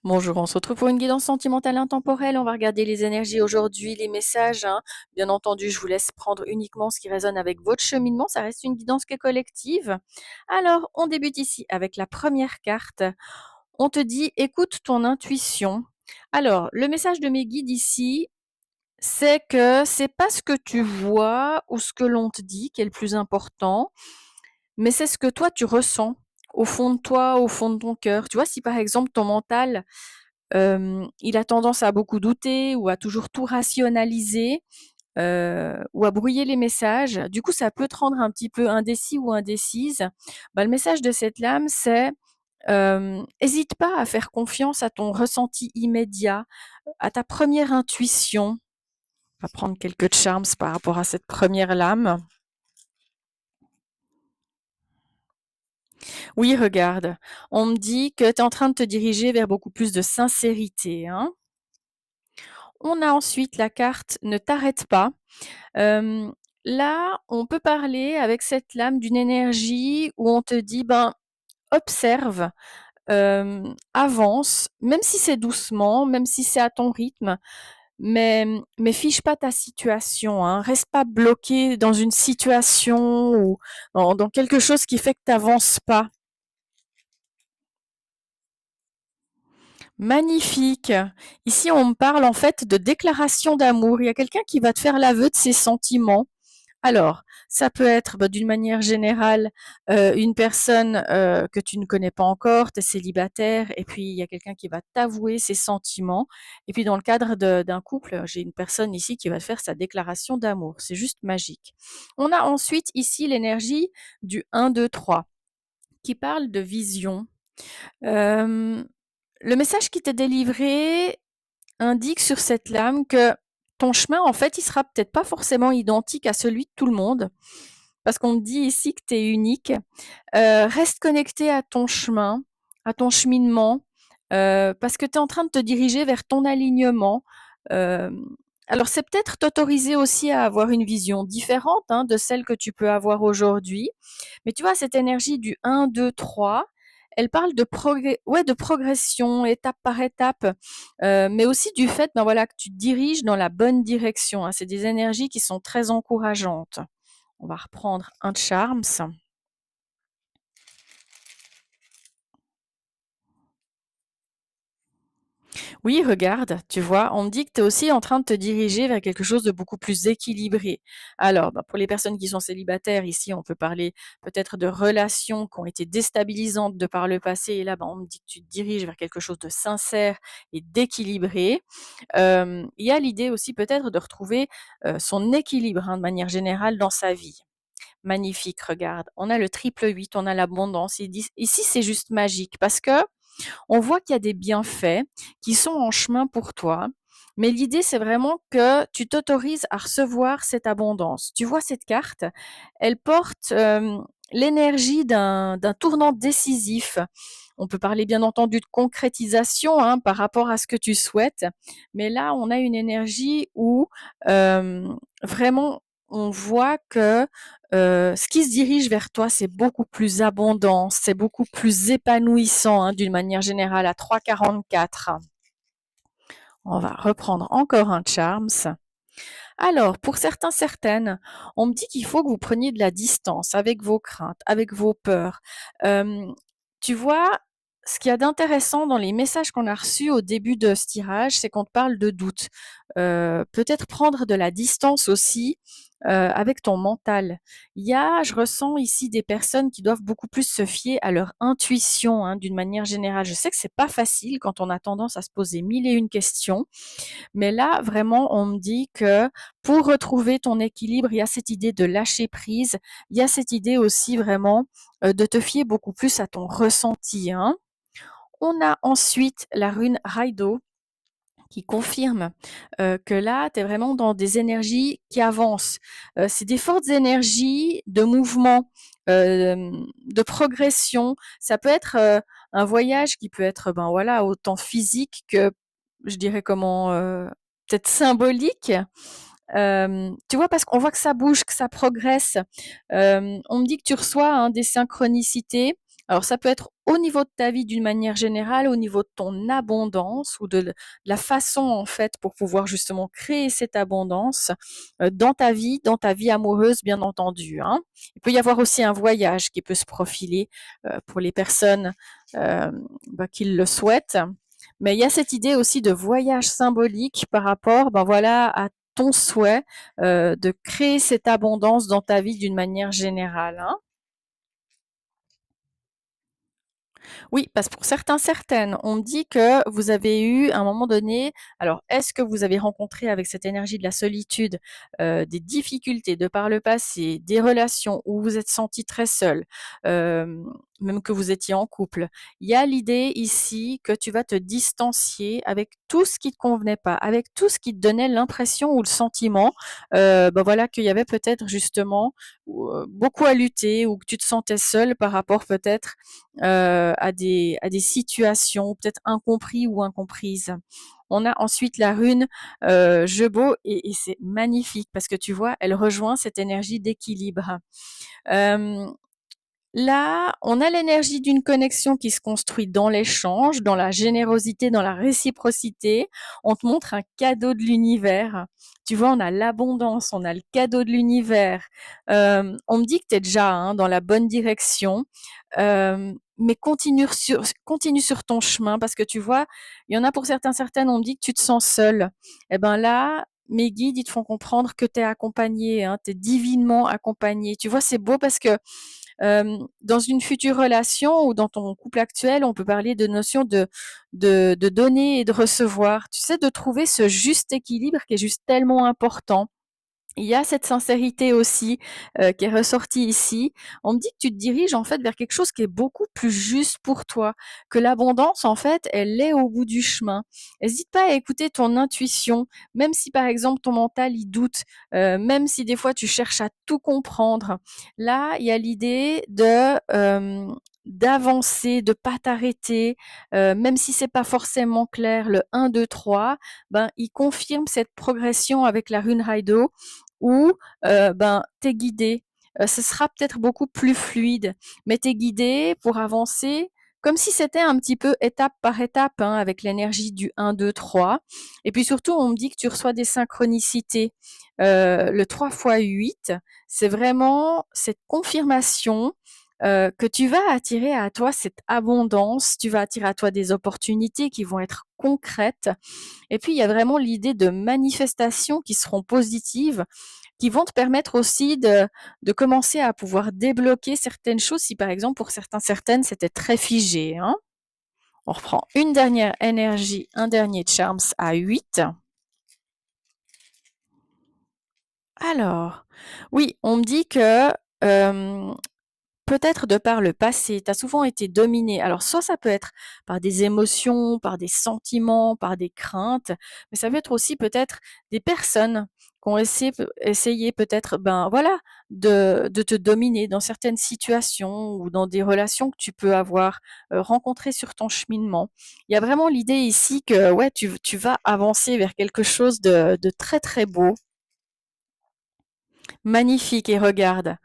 Bonjour, on se retrouve pour une guidance sentimentale intemporelle. On va regarder les énergies aujourd'hui, les messages, hein. Bien entendu, je vous laisse prendre uniquement ce qui résonne avec votre cheminement. Ça reste une guidance qui est collective. Alors, on débute ici avec la première carte. On te dit, écoute ton intuition. Alors, le message de mes guides ici, c'est que c'est pas ce que tu vois ou ce que l'on te dit qui est le plus important, mais c'est ce que toi tu ressens au fond de toi, au fond de ton cœur. Tu vois, si par exemple ton mental il a tendance à beaucoup douter ou à toujours tout rationaliser, ou à brouiller les messages. Du coup, ça peut te rendre un petit peu indécis ou indécise. Bah, le message de cette lame, c'est, hésite pas à faire confiance à ton ressenti immédiat, à ta première intuition. On va prendre quelques charms par rapport à cette première lame. Oui, regarde, on me dit que tu es en train de te diriger vers beaucoup plus de sincérité, hein. On a ensuite la carte «Ne t'arrête pas». Hem, Là, on peut parler avec cette lame d'une énergie où on te dit: «Ben, observe, avance, même si c'est doucement, même si c'est à ton rythme, mais fige pas ta situation, hein. Reste pas bloqué dans une situation ou dans quelque chose qui fait que tu avances pas». Magnifique. Ici, on me parle en fait de déclaration d'amour. Il y a quelqu'un qui va te faire l'aveu de ses sentiments. Alors, ça peut être, bah, d'une manière générale, une personne, que tu ne connais pas encore, tu es célibataire et puis il y a quelqu'un qui va t'avouer ses sentiments et puis dans le cadre d'un couple, j'ai une personne ici qui va faire sa déclaration d'amour. C'est juste magique. On a ensuite ici l'énergie du 1, 2, 3 qui parle de vision. Hem, le message qui t'est délivré indique sur cette lame que ton chemin, en fait, il sera peut-être pas forcément identique à celui de tout le monde, parce qu'on me dit ici que tu es unique. Reste connecté à ton chemin, à ton cheminement, parce que tu es en train de te diriger vers ton alignement. Hem, alors c'est peut-être t'autoriser aussi à avoir une vision différente, hein, de celle que tu peux avoir aujourd'hui. Mais tu vois, cette énergie du 1, 2, 3, elle parle de ouais, de progression, étape par étape, mais aussi du fait, ben voilà, que tu te diriges dans la bonne direction, hein. C'est des énergies qui sont très encourageantes. On va reprendre un charms. Oui, regarde, tu vois, on me dit que tu es aussi en train de te diriger vers quelque chose de beaucoup plus équilibré. Alors, bah, pour les personnes qui sont célibataires, ici, on peut parler peut-être de relations qui ont été déstabilisantes de par le passé. Et là, bah, on me dit que tu te diriges vers quelque chose de sincère et d'équilibré. Il y a l'idée aussi peut-être de retrouver son équilibre, hein, de manière générale dans sa vie. Magnifique, regarde. On a le triple 8, on a l'abondance. Ici, c'est juste magique parce que on voit qu'il y a des bienfaits qui sont en chemin pour toi. Mais l'idée, c'est vraiment que tu t'autorises à recevoir cette abondance. Tu vois cette carte, elle porte l'énergie d'un tournant décisif. On peut parler bien entendu de concrétisation, hein, par rapport à ce que tu souhaites, mais là, on a une énergie où euh, vraiment on voit que ce qui se dirige vers toi, c'est beaucoup plus abondant, c'est beaucoup plus épanouissant, hein, d'une manière générale à 3,44. On va reprendre encore un charms. Alors, pour certains, certaines, on me dit qu'il faut que vous preniez de la distance avec vos craintes, avec vos peurs. Euh, Tu vois, ce qu'il y a d'intéressant dans les messages qu'on a reçus au début de ce tirage, c'est qu'on te parle de doute. Peut-être prendre de la distance aussi avec ton mental. Je ressens ici des personnes qui doivent beaucoup plus se fier à leur intuition, hein, d'une manière générale. Je sais que c'est pas facile quand on a tendance à se poser mille et une questions, mais là, vraiment, on me dit que pour retrouver ton équilibre, il y a cette idée de lâcher prise, il y a cette idée aussi vraiment de te fier beaucoup plus à ton ressenti, hein. On a ensuite la rune Raido qui confirme que là, tu es vraiment dans des énergies qui avancent. C'est des fortes énergies de mouvement, de progression. Ça peut être un voyage qui peut être, ben voilà, autant physique que, je dirais comment, peut-être symbolique. Tu vois, parce qu'on voit que ça bouge, que ça progresse. On me dit que tu reçois, hein, des synchronicités Alors ça peut être au niveau de ta vie d'une manière générale, au niveau de ton abondance ou de la façon en fait pour pouvoir justement créer cette abondance dans ta vie amoureuse bien entendu, hein. Il peut y avoir aussi un voyage qui peut se profiler pour les personnes euh, qui le souhaitent. Mais il y a cette idée aussi de voyage symbolique par rapport voilà, à ton souhait de créer cette abondance dans ta vie d'une manière générale, hein. Oui, parce pour certains, certaines, on me dit que vous avez eu à un moment donné, alors est-ce que vous avez rencontré avec cette énergie de la solitude des difficultés de par le passé, des relations où vous êtes senti très seul, euh, même que vous étiez en couple. Il y a l'idée ici que tu vas te distancier avec tout ce qui te convenait pas, avec tout ce qui te donnait l'impression ou le sentiment, voilà, qu'il y avait peut-être justement beaucoup à lutter ou que tu te sentais seul par rapport peut-être à des situations peut-être incompris ou incomprises. On a ensuite la rune Jebo et c'est magnifique parce que tu vois, elle rejoint cette énergie d'équilibre. Euh, Là, on a l'énergie d'une connexion qui se construit dans l'échange, dans la générosité, dans la réciprocité. On te montre un cadeau de l'univers. Tu vois, on a l'abondance, on a le cadeau de l'univers. On me dit que tu es déjà dans la bonne direction, mais continue sur ton chemin parce que tu vois, il y en a pour certains, certaines, on me dit que tu te sens seul. Eh ben là, mes guides, ils te font comprendre que tu es accompagné, hein, tu es divinement accompagné. Tu vois, c'est beau parce que dans une future relation ou dans ton couple actuel, on peut parler de notion de donner et de recevoir. Tu sais, de trouver ce juste équilibre qui est juste tellement important. Il y a cette sincérité aussi qui est ressortie ici. On me dit que tu te diriges en fait vers quelque chose qui est beaucoup plus juste pour toi, que l'abondance en fait, elle est au bout du chemin. N'hésite pas à écouter ton intuition, même si par exemple ton mental il doute, même si des fois tu cherches à tout comprendre. Là, il y a l'idée de d'avancer, de pas t'arrêter, même si c'est pas forcément clair. Le 1, 2, 3, ben il confirme cette progression avec la rune Raido où tu es guidé. Ce sera peut-être beaucoup plus fluide, mais tu es guidé pour avancer comme si c'était un petit peu étape par étape, hein, avec l'énergie du 1, 2, 3. Et puis surtout, on me dit que tu reçois des synchronicités. Le 3 fois 8, c'est vraiment cette confirmation que tu vas attirer à toi cette abondance, tu vas attirer à toi des opportunités qui vont être concrètes. Et puis, il y a vraiment l'idée de manifestations qui seront positives, qui vont te permettre aussi de commencer à pouvoir débloquer certaines choses si, par exemple, pour certains, certaines, c'était très figé, hein. On reprend une dernière énergie, un dernier charms à 8. Alors, oui, on me dit que peut-être de par le passé, tu as souvent été dominé. Alors soit ça peut être par des émotions, par des sentiments, par des craintes, mais ça peut être aussi peut-être des personnes qui ont essayé peut-être voilà de te dominer dans certaines situations ou dans des relations que tu peux avoir rencontrées sur ton cheminement. Il y a vraiment l'idée ici que ouais tu vas avancer vers quelque chose de très très beau. Magnifique et regarde,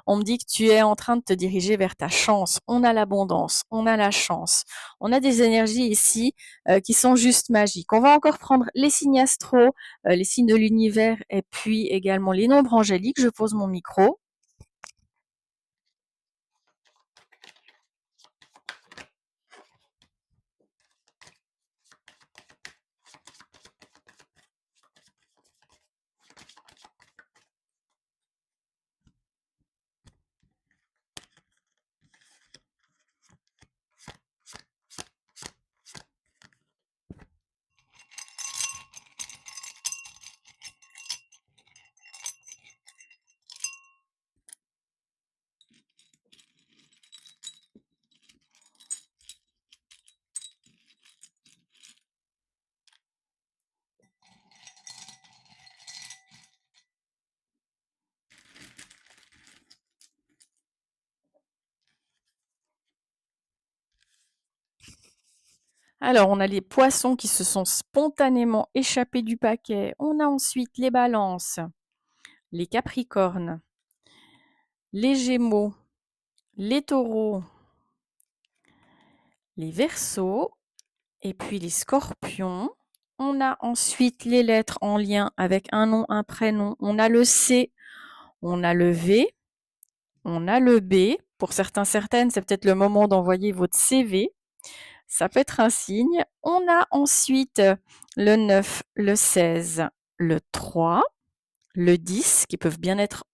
on me dit que tu es en train de te diriger vers ta chance. On a l'abondance, on a la chance. On a des énergies ici qui sont juste magiques. On va encore prendre les signes astro, les signes de l'univers et puis également les nombres angéliques. Je pose mon micro. Alors, on a les poissons qui se sont spontanément échappés du paquet. On a ensuite les balances, les capricornes, les gémeaux, les taureaux, les Verseaux et puis les Scorpions. On a ensuite les lettres en lien avec un nom, un prénom. On a le C, on a le V, on a le B. Pour certains, certaines, c'est peut-être le moment d'envoyer votre CV. Ça peut être un signe. On a ensuite le 9, le 16, le 3, le 10, qui peuvent bien être,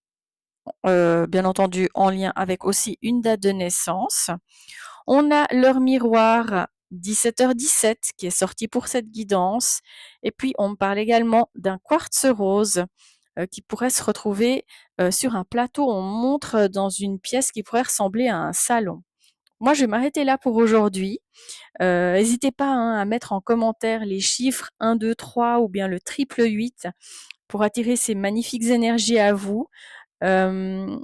bien entendu, en lien avec aussi une date de naissance. On a leur miroir 17h17 qui est sorti pour cette guidance. Et puis, on me parle également d'un quartz rose qui pourrait se retrouver sur un plateau. On montre dans une pièce qui pourrait ressembler à un salon. Moi, je vais m'arrêter là pour aujourd'hui. N'hésitez pas hein, à mettre en commentaire les chiffres 1, 2, 3 ou bien le triple 8 pour attirer ces magnifiques énergies à vous. Euh,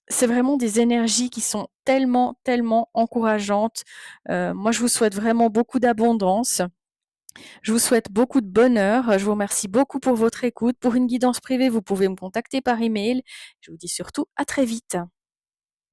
c'est vraiment des énergies qui sont tellement, tellement encourageantes. Moi, je vous souhaite vraiment beaucoup d'abondance. Je vous souhaite beaucoup de bonheur. Je vous remercie beaucoup pour votre écoute. Pour une guidance privée, vous pouvez me contacter par email. Je vous dis surtout à très vite.